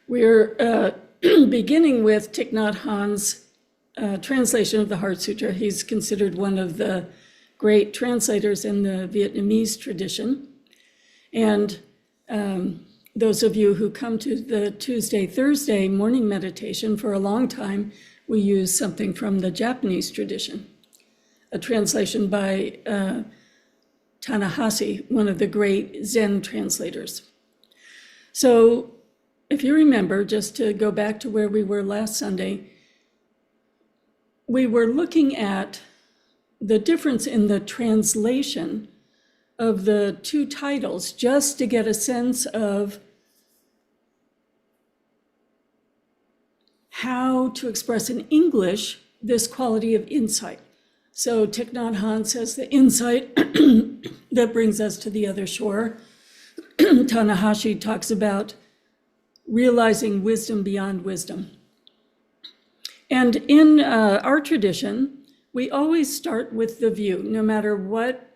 We're beginning with Thich Nhat Hanh's translation of the Heart Sutra. He's considered one of the great translators in the Vietnamese tradition. And those of you who come to the Tuesday, Thursday morning meditation, for a long time, we use something from the Japanese tradition, a translation by Tanahashi, one of the great Zen translators. So if you remember, just to go back to where we were last Sunday, we were looking at the difference in the translation of the two titles, just to get a sense of how to express in English this quality of insight. So Thich Nhat Hanh says the insight that brings us to the other shore. Tanahashi talks about realizing wisdom beyond wisdom. And in our tradition, we always start with the view, no matter what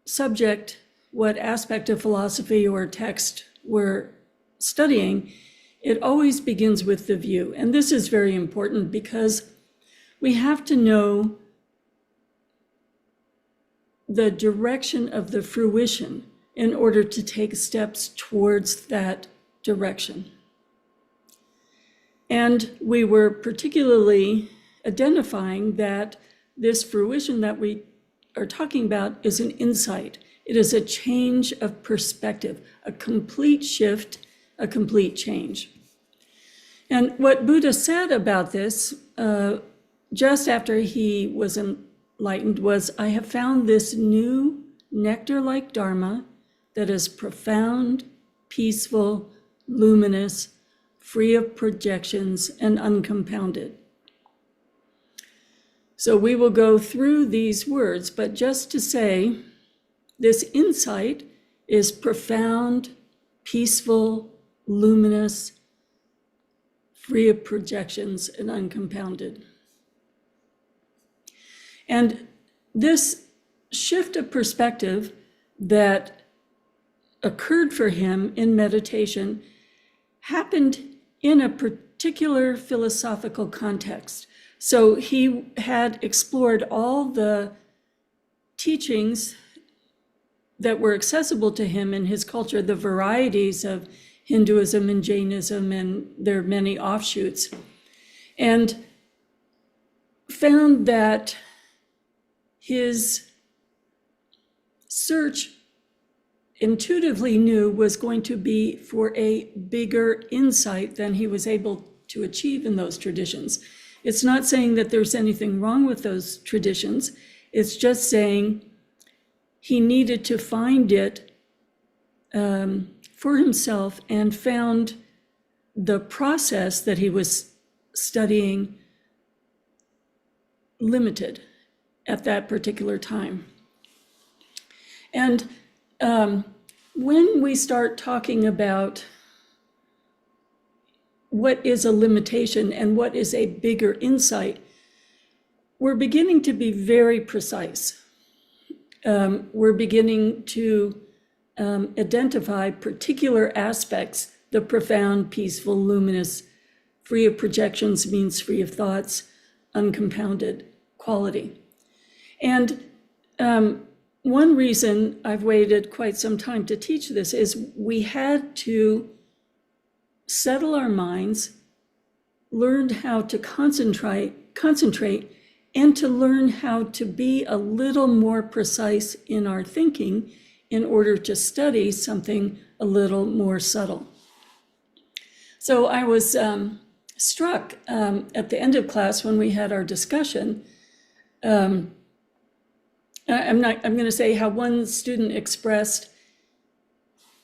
subject, what aspect of philosophy or text we're studying, it always begins with the view. And this is very important because we have to know the direction of the fruition in order to take steps towards that direction. And we were particularly identifying that this fruition that we are talking about is an insight. It is a change of perspective, a complete shift, a complete change. And what Buddha said about this, just after he was enlightened, was, I have found this new nectar-like Dharma that is profound, peaceful, luminous, free of projections, and uncompounded. So we will go through these words, but just to say, this insight is profound, peaceful, luminous, free of projections, and uncompounded. And this shift of perspective that occurred for him in meditation happened in a particular philosophical context. So he had explored all the teachings that were accessible to him in his culture, the varieties of Hinduism and Jainism and their many offshoots, and found that his search intuitively knew was going to be for a bigger insight than he was able to achieve in those traditions. It's not saying that there's anything wrong with those traditions. It's just saying he needed to find it for himself, and found the process that he was studying limited at that particular time. And when we start talking about what is a limitation and what is a bigger insight, we're beginning to be very precise. We're beginning to identify particular aspects, the profound, peaceful, luminous, free of projections means free of thoughts, uncompounded quality. And one reason I've waited quite some time to teach this is we had to settle our minds, learn how to concentrate, and to learn how to be a little more precise in our thinking in order to study something a little more subtle. So I was struck at the end of class when we had our discussion. I'm going to say how one student expressed,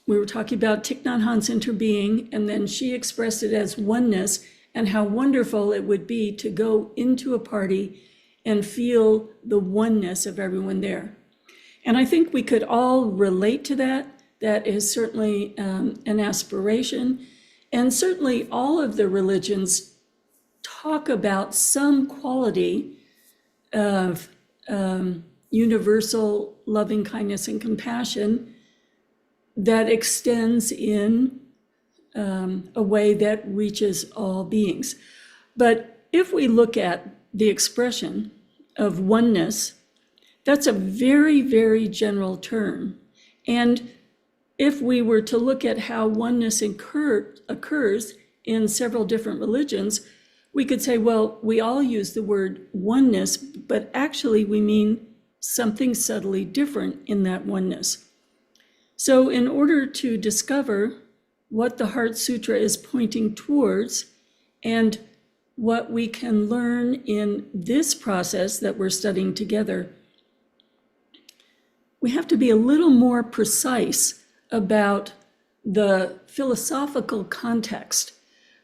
we were talking about Thich Nhat Hanh's interbeing, and then she expressed it as oneness, and how wonderful it would be to go into a party and feel the oneness of everyone there. And I think we could all relate to that. That is certainly an aspiration. And certainly all of the religions talk about some quality of universal loving kindness and compassion that extends in a way that reaches all beings. But if we look at the expression of oneness, that's a very, very general term. And if we were to look at how oneness occurs in several different religions, we could say, well, we all use the word oneness, but actually we mean something subtly different in that oneness. So in order to discover what the Heart Sutra is pointing towards and what we can learn in this process that we're studying together, we have to be a little more precise about the philosophical context.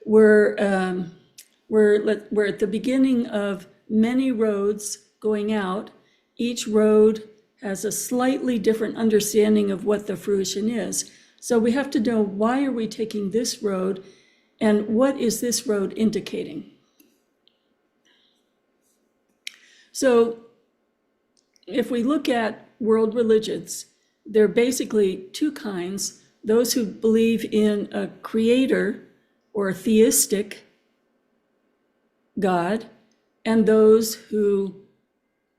We're at the beginning of many roads going out. Each road has a slightly different understanding of what the fruition is. So we have to know, why are we taking this road, and what is this road indicating? So if we look at world religions, there are basically two kinds: those who believe in a creator or a theistic God, and those who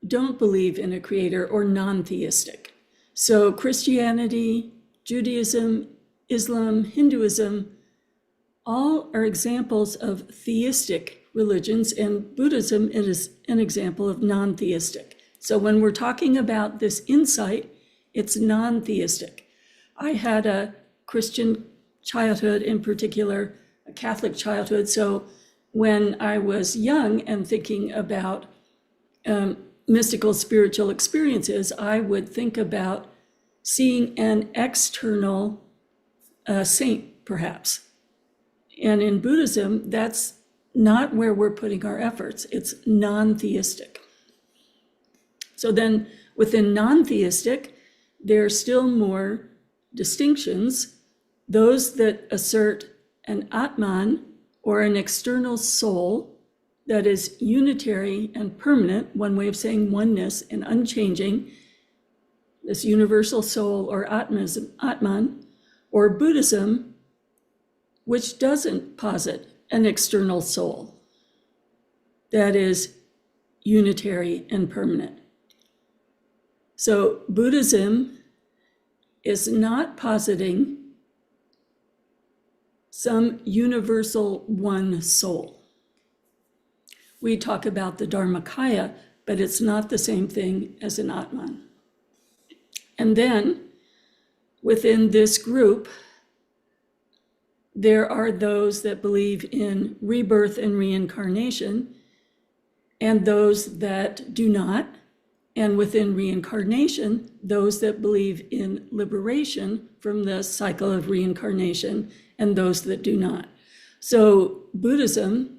don't believe in a creator or non-theistic. So Christianity, Judaism, Islam, Hinduism, all are examples of theistic religions, and Buddhism is an example of non-theistic. So when we're talking about this insight, it's non-theistic. I had a Christian childhood, in particular, a Catholic childhood. So when I was young and thinking about mystical spiritual experiences, I would think about seeing an external saint, perhaps. And in Buddhism, that's not where we're putting our efforts. It's non-theistic. So then within non-theistic, there are still more distinctions. Those that assert an Atman, or an external soul that is unitary and permanent, one way of saying oneness and unchanging, this universal soul or Atman, or Buddhism, which doesn't posit an external soul that is unitary and permanent. So Buddhism is not positing some universal one soul. We talk about the Dharmakaya, but it's not the same thing as an Atman. And then within this group, there are those that believe in rebirth and reincarnation, and those that do not. And within reincarnation, those that believe in liberation from the cycle of reincarnation, and those that do not. So Buddhism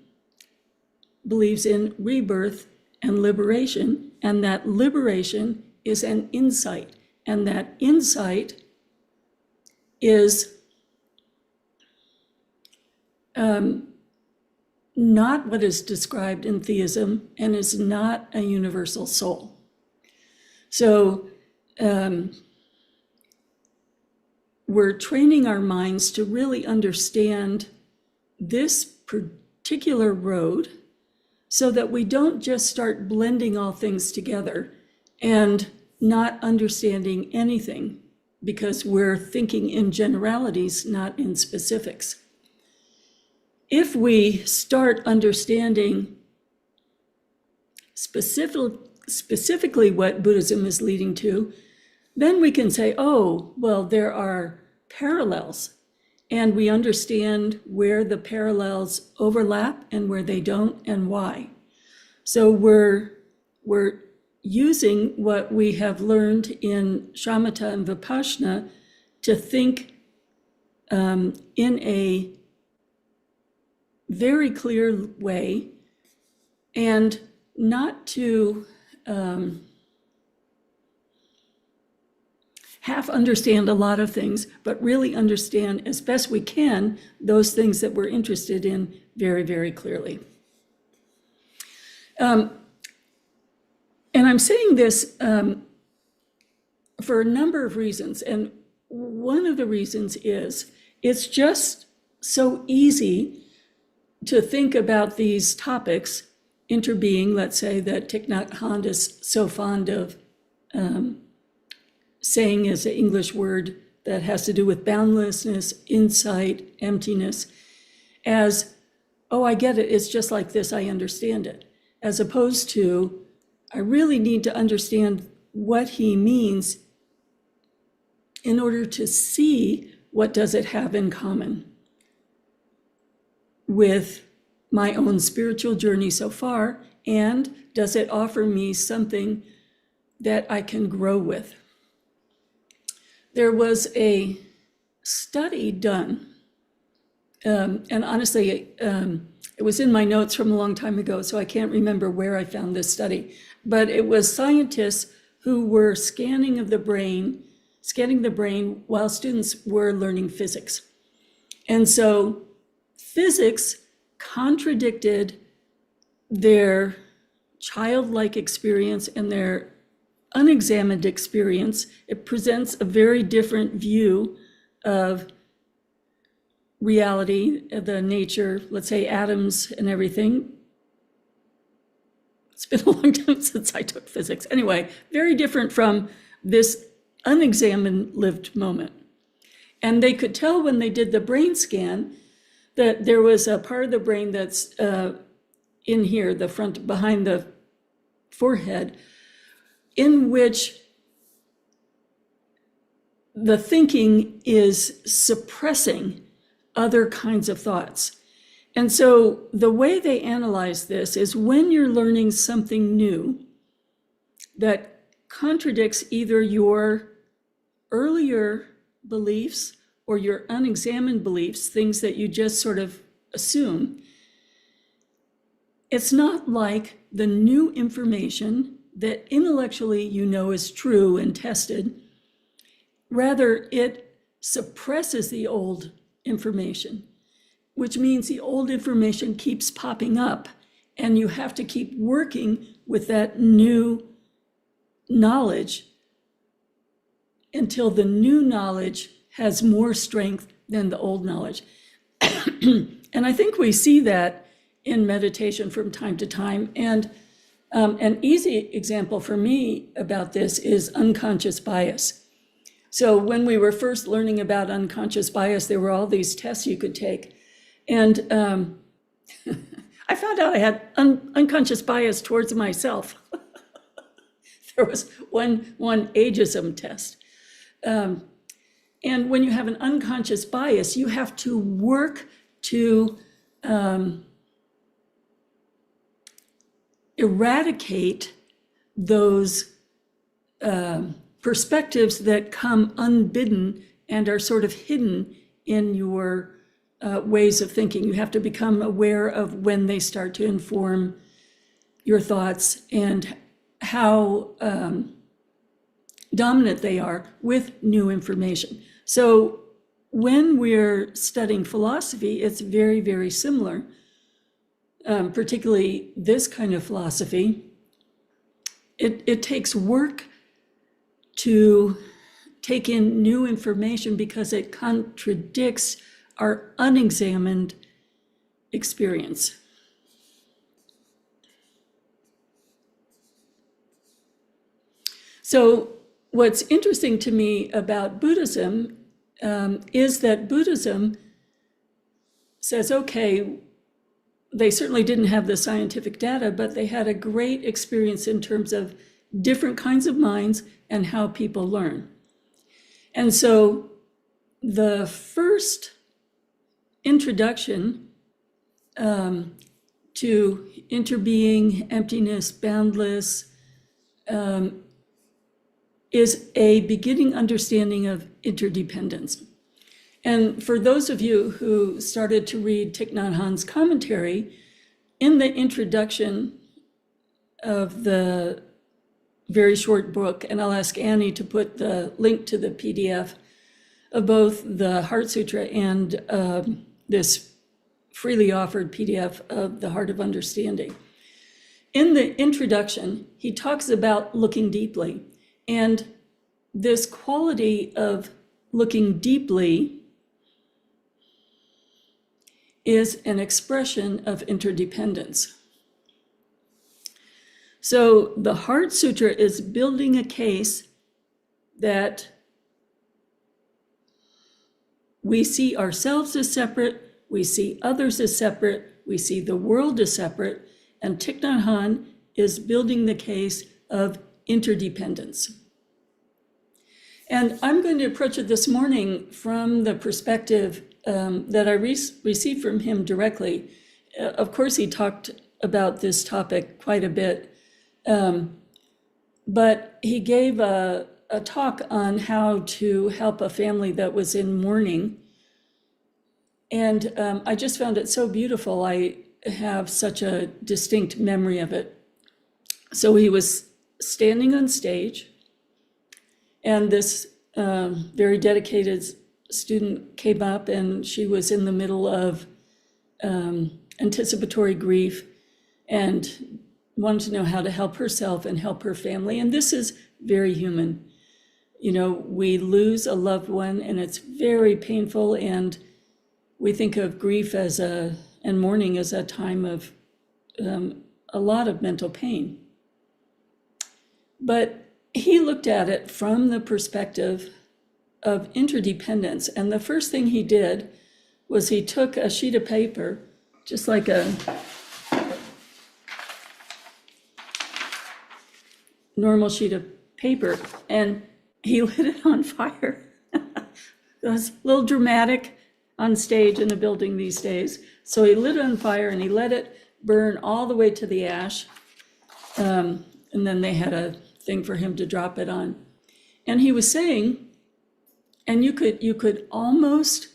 believes in rebirth and liberation, and that liberation is an insight, and that insight is not what is described in theism, and is not a universal soul. So we're training our minds to really understand this particular road, so that we don't just start blending all things together and not understanding anything, because we're thinking in generalities, not in specifics. If we start understanding specifically what Buddhism is leading to, then we can say, oh, well, there are parallels, and we understand where the parallels overlap and where they don't, and why. So we're using what we have learned in shamatha and vipassana to think in a very clear way, and not to half understand a lot of things, but really understand as best we can those things that we're interested in very, very clearly. And I'm saying this for a number of reasons. And one of the reasons is it's just so easy to think about these topics, interbeing, let's say, that Thich Nhat Hanh is so fond of saying is an English word that has to do with boundlessness, insight, emptiness, as, oh, I get it, it's just like this, I understand it, as opposed to, I really need to understand what he means in order to see what does it have in common with my own spiritual journey so far, and does it offer me something that I can grow with. There was a study done, and honestly, it was in my notes from a long time ago, so I can't remember where I found this study, but it was scientists who were scanning the brain while students were learning physics. And so physics contradicted their childlike experience and their unexamined experience. It presents a very different view of reality, the nature, let's say atoms and everything. It's been a long time since I took physics. Anyway, very different from this unexamined lived moment. And they could tell when they did the brain scan that there was a part of the brain that's in here, the front, behind the forehead, in which the thinking is suppressing other kinds of thoughts. And so the way they analyze this is when you're learning something new that contradicts either your earlier beliefs or your unexamined beliefs, things that you just sort of assume, it's not like the new information that intellectually you know is true and tested. Rather, it suppresses the old information, which means the old information keeps popping up, and you have to keep working with that new knowledge until the new knowledge has more strength than the old knowledge. And I think we see that in meditation from time to time. And an easy example for me about this is unconscious bias. So when we were first learning about unconscious bias, there were all these tests you could take. And I found out I had unconscious bias towards myself. There was one ageism test. And when you have an unconscious bias, you have to work to eradicate those perspectives that come unbidden and are sort of hidden in your ways of thinking. You have to become aware of when they start to inform your thoughts and how dominant they are with new information. So when we're studying philosophy, it's very, very similar, particularly this kind of philosophy. It takes work to take in new information because it contradicts our unexamined experience. So what's interesting to me about Buddhism is that Buddhism says, okay, they certainly didn't have the scientific data, but they had a great experience in terms of different kinds of minds and how people learn. And so the first introduction to interbeing, emptiness, boundless, is a beginning understanding of interdependence. And for those of you who started to read Thich Nhat Hanh's commentary, in the introduction of the very short book, and I'll ask Annie to put the link to the PDF of both the Heart Sutra and this freely offered PDF of the Heart of Understanding. In the introduction, he talks about looking deeply. And this quality of looking deeply is an expression of interdependence. So the Heart Sutra is building a case that we see ourselves as separate, we see others as separate, we see the world as separate, and Thich Nhat Hanh is building the case of interdependence. And I'm going to approach it this morning from the perspective that I received from him directly. Of course, he talked about this topic quite a bit, but he gave a talk on how to help a family that was in mourning. And I just found it so beautiful. I have such a distinct memory of it. So he was standing on stage, and this very dedicated student came up, and she was in the middle of anticipatory grief and wanted to know how to help herself and help her family. And this is very human. You know, we lose a loved one, and it's very painful, and we think of grief and mourning as a time of a lot of mental pain. But he looked at it from the perspective of interdependence. And the first thing he did was he took a sheet of paper, just like a normal sheet of paper, and he lit it on fire. It was a little dramatic on stage in a building these days. So he lit it on fire and he let it burn all the way to the ash. And then they had a thing for him to drop it on. And he was saying, and you could almost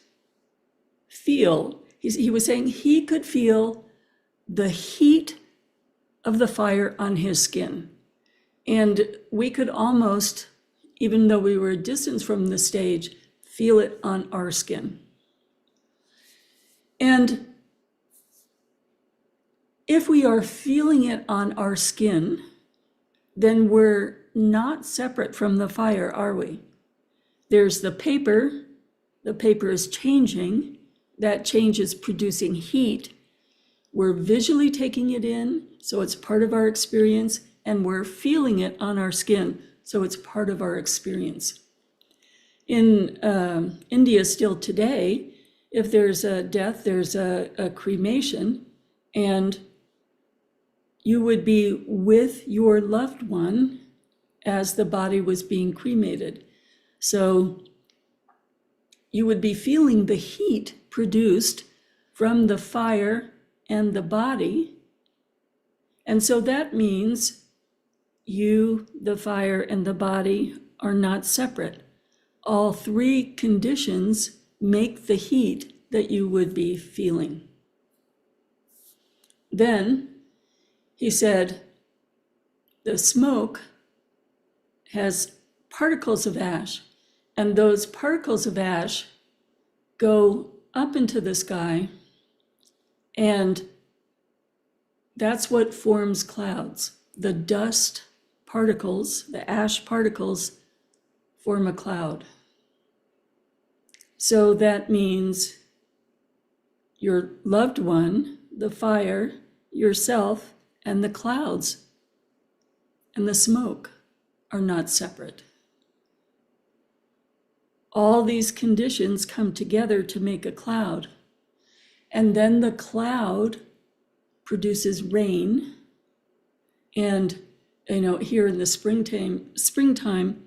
feel, he was saying he could feel the heat of the fire on his skin. And we could almost, even though we were a distance from the stage, feel it on our skin. And if we are feeling it on our skin, then we're not separate from the fire, are we? There's the paper is changing, that change is producing heat. We're visually taking it in, so it's part of our experience, and we're feeling it on our skin, so it's part of our experience. In India still today, if there's a death, there's a cremation, and you would be with your loved one as the body was being cremated. So you would be feeling the heat produced from the fire and the body. And so that means you, the fire, and the body are not separate. All three conditions make the heat that you would be feeling. Then he said, the smoke has particles of ash, and those particles of ash go up into the sky, and that's what forms clouds. The dust particles, the ash particles, form a cloud. So that means your loved one, the fire, yourself, and the clouds and the smoke are not separate. All these conditions come together to make a cloud. And then the cloud produces rain. And, here in the springtime,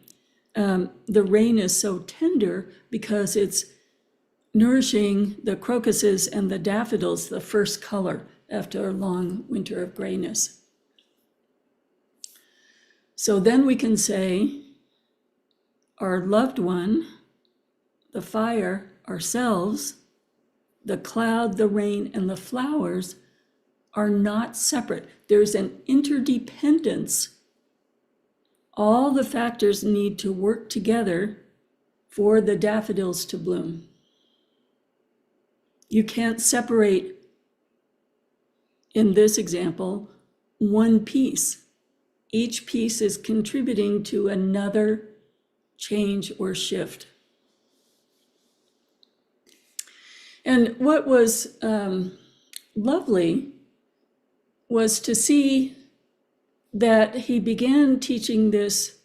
the rain is so tender because it's nourishing the crocuses and the daffodils, the first color after a long winter of grayness. So then we can say our loved one, the fire, ourselves, the cloud, the rain, and the flowers are not separate. There's an interdependence. All the factors need to work together for the daffodils to bloom. You can't separate, in this example, one piece. Each piece is contributing to another change or shift. And what was lovely was to see that he began teaching this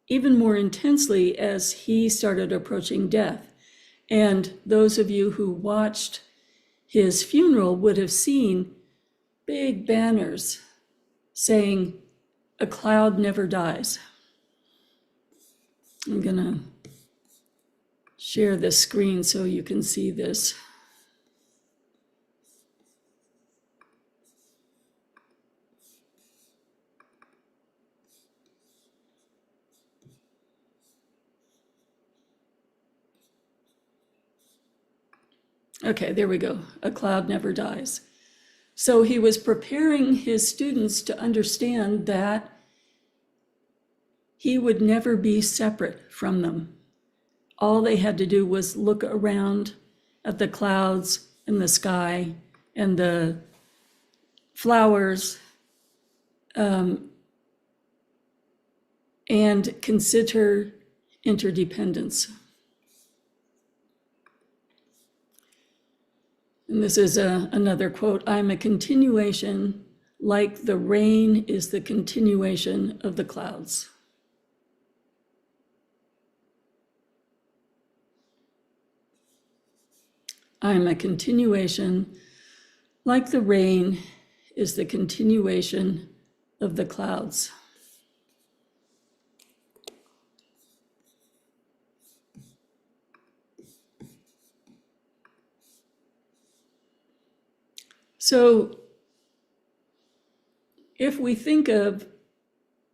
even more intensely as he started approaching death. And those of you who watched his funeral would have seen big banners saying, "A cloud never dies." I'm gonna share the screen so you can see this. Okay, there we go. A cloud never dies. So he was preparing his students to understand that he would never be separate from them. All they had to do was look around at the clouds and the sky and the flowers and consider interdependence. And this is another quote: "I'm a continuation, like the rain is the continuation of the clouds." I'm a continuation, like the rain is the continuation of the clouds. So if we think of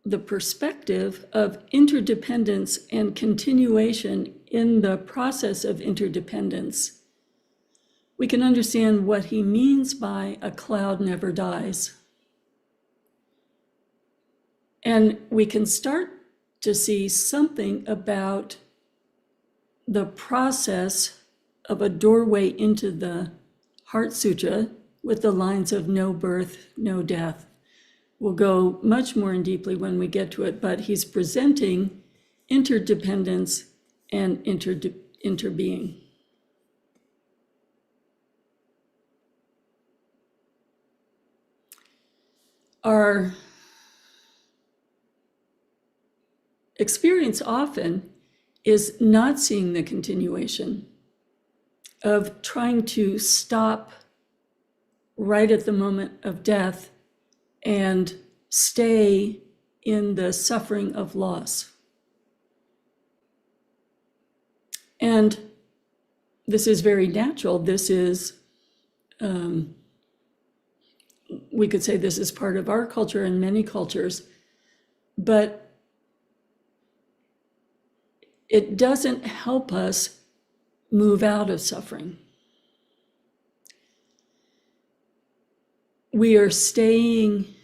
the perspective of interdependence and continuation in the process of interdependence, we can understand what he means by "a cloud never dies." And we can start to see something about the process of a doorway into the Heart Sutra with the lines of "no birth, no death." We'll go much more in deeply when we get to it, but he's presenting interdependence and interbeing. Our experience often is not seeing the continuation, of trying to stop right at the moment of death and stay in the suffering of loss. And this is very natural. This is, we could say this is part of our culture and many cultures, but it doesn't help us move out of suffering. We are staying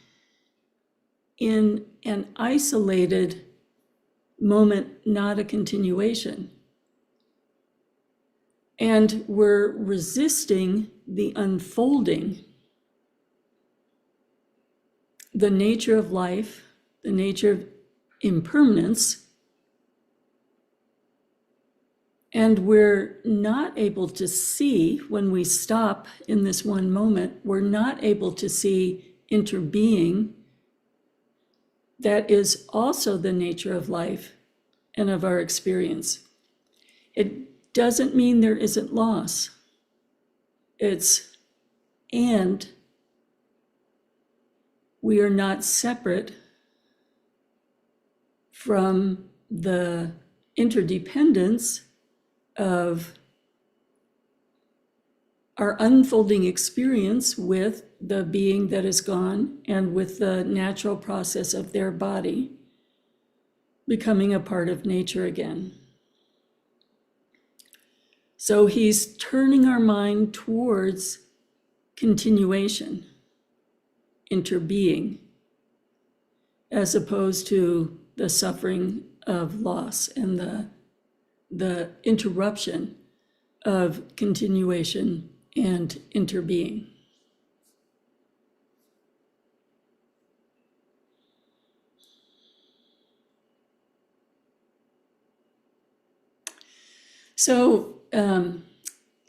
in an isolated moment, not a continuation. And we're resisting the unfolding, the nature of life, the nature of impermanence. And we're not able to see, when we stop in this one moment, we're not able to see interbeing. That is also the nature of life and of our experience. It doesn't mean there isn't loss. And we are not separate from the interdependence of our unfolding experience with the being that is gone and with the natural process of their body becoming a part of nature again. So he's turning our mind towards continuation, interbeing, as opposed to the suffering of loss and the interruption of continuation and interbeing. So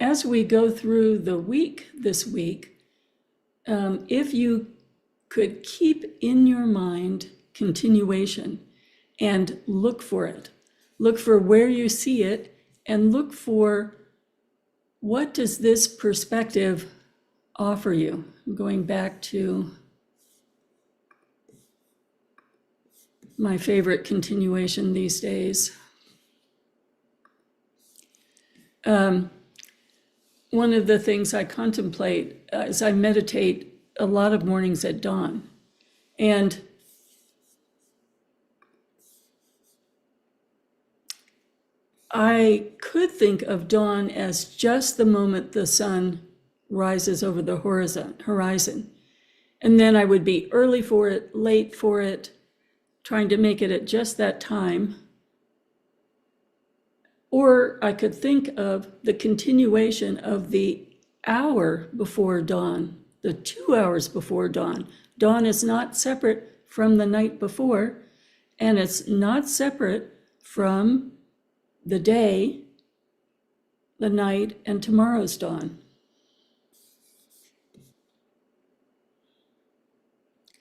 as we go through the week this week, if you could keep in your mind continuation and look for it, look for where you see it, and look for what does this perspective offer you. I'm going back to my favorite continuation these days. One of the things I contemplate is I meditate a lot of mornings at dawn. And I could think of dawn as just the moment the sun rises over the horizon. And then I would be early for it, late for it, trying to make it at just that time. Or I could think of the continuation of the hour before dawn, the 2 hours before dawn. Dawn is not separate from the night before, and it's not separate from the day, the night, and tomorrow's dawn.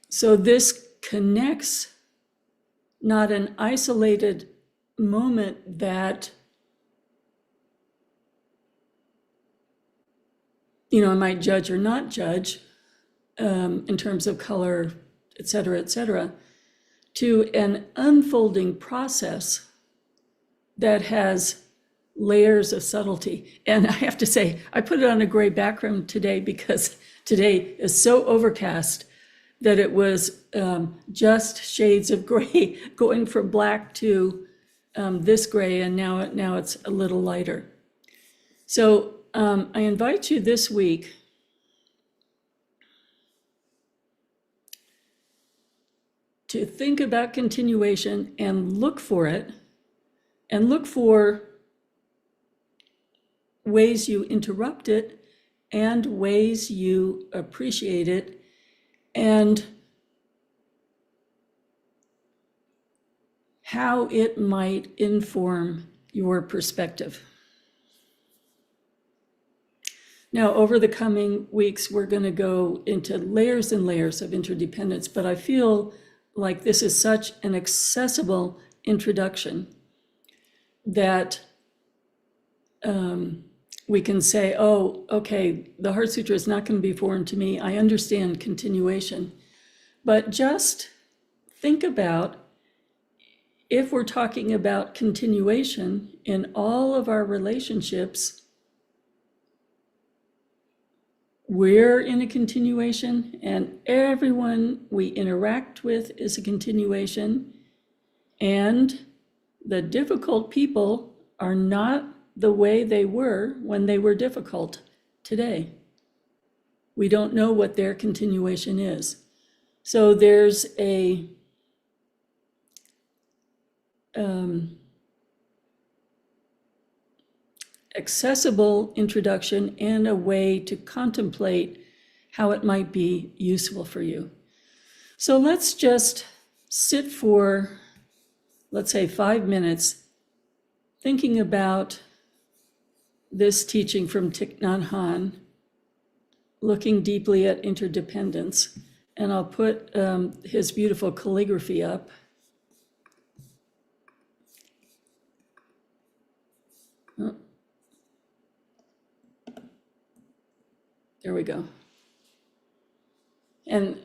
So this connects not an isolated moment that, I might judge or not judge in terms of color, et cetera, to an unfolding process that has layers of subtlety. And I have to say, I put it on a gray background today because today is so overcast that it was just shades of gray going from black to this gray, and now it's a little lighter. So I invite you this week to think about continuation and look for it, and look for ways you interrupt it and ways you appreciate it, and how it might inform your perspective. Now, over the coming weeks, we're going to go into layers and layers of interdependence, but I feel like this is such an accessible introduction that we can say, oh, okay, the Heart Sutra is not going to be foreign to me. I understand continuation. But just think about, if we're talking about continuation in all of our relationships, we're in a continuation, and everyone we interact with is a continuation, and the difficult people are not the way they were when they were difficult today. We don't know what their continuation is. So there's a accessible introduction and a way to contemplate how it might be useful for you. So let's just sit for, let's say, 5 minutes thinking about this teaching from Thich Nhat Hanh, looking deeply at interdependence. And I'll put his beautiful calligraphy up. Oh. There we go. And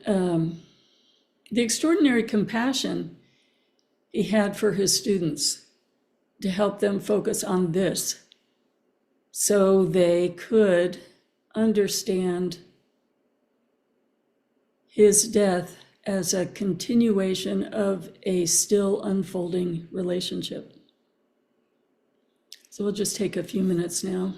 the extraordinary compassion he had for his students to help them focus on this so they could understand his death as a continuation of a still unfolding relationship. So we'll just take a few minutes now.